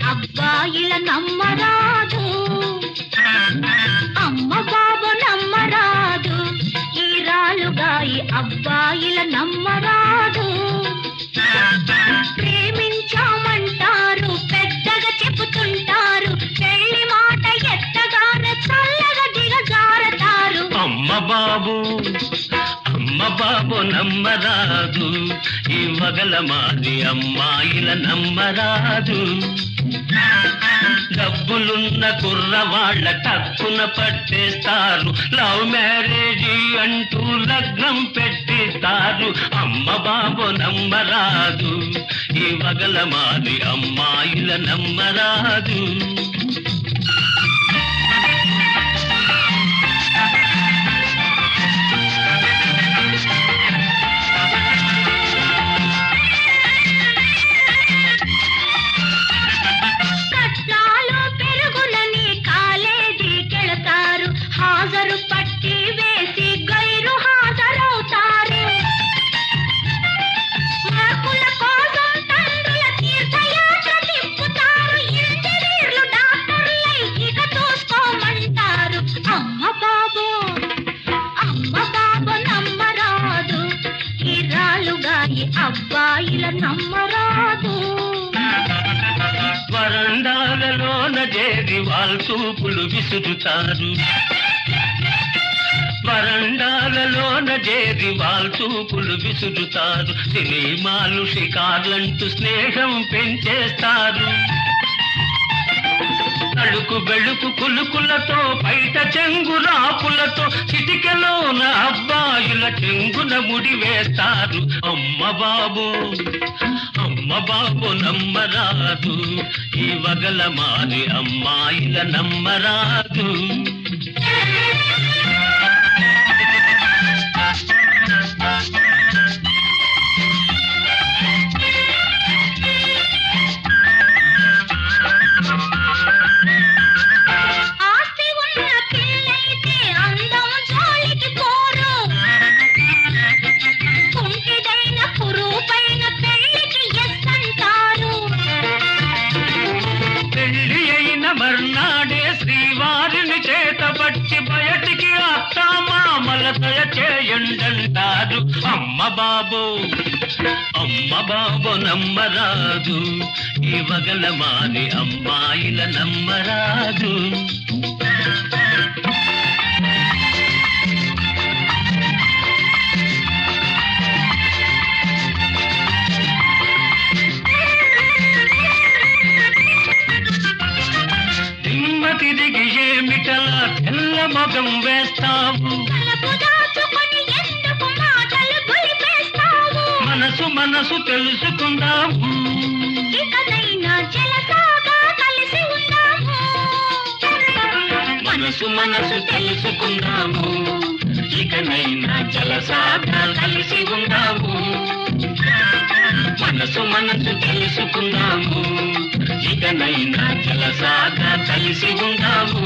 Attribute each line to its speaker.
Speaker 1: అబ్బాయిల నమ్మరాదు, అమ్మ బాబు నమ్మరాదు, ఈ రాలుగాయి అబ్బాయిల నమ్మరాదు. ప్రేమించామంటారు, పెద్దగా చెబుతుంటారు, పెళ్లి మాట ఎత్తగానే చల్లగా దిగజారతారు.
Speaker 2: అమ్మ బాబు నమ్మరాదు, ఈ వగల మాది అమ్మాయిల నమ్మరాదు. డబ్బులున్న కుర్రవాళ్ల టక్కున పట్టేస్తారు, లవ్ మ్యారేజీ అంటూ లగ్నం పెట్టిస్తారు. అమ్మ బాబు నమ్మరాదు, ఈ వగల మాది అమ్మాయిల నమ్మరాదు.
Speaker 1: హాజరు పట్టి వేసి గైరు హాజరవుతారు. మార్కుల కోసం తండ్రుల తీర్థయాత్ర తిప్పుతారు. ఇంజనీర్లు డాక్టర్లై ఇక చూసుకోమంటారు. అమ్మ బాబు నమ్మరాదు, ఈ రాలుగాయి అబ్బాయిల నమ్మరాదు.
Speaker 2: వరండాలలోన చేరి వాళ్ళ చూపులు విసురుతారు, వరండాలలోన చేరి వాళ్ళ చూపులు విసురుతారు. సినిమాలు షికార్లంటూ స్నేహం పెంచేస్తారు. తడుకు బెళుకు కులుకులతో బయట చెంగురాపులతో చిటికెలోన అబ్బాయిల చెంగున ముడి వేస్తారు. అమ్మ బాబు నమ్మరాదు, ఈ వగల మాది అమ్మాయిల నమ్మరాదు. మర్నాడే శ్రీవారిని చేతబట్టి బయటికి అత్తామామల దయ చేయండంటారు. అమ్మ బాబు నమ్మరాదు, ఈ వగల మాది అమ్మాయిల నమ్మరాదు. తిరిగి ఏమిటలా తెల్ల మొగం వేస్తావు, మనసు తెలుసుకుందాము, మనసు తెలుసుకుందాము, ఇకనైనా జలసాగా కలిసి ఉందాము. మనసు తెలుసుకుందాము, ఇకనైనా జలసాగా కలిసి ఉందాము.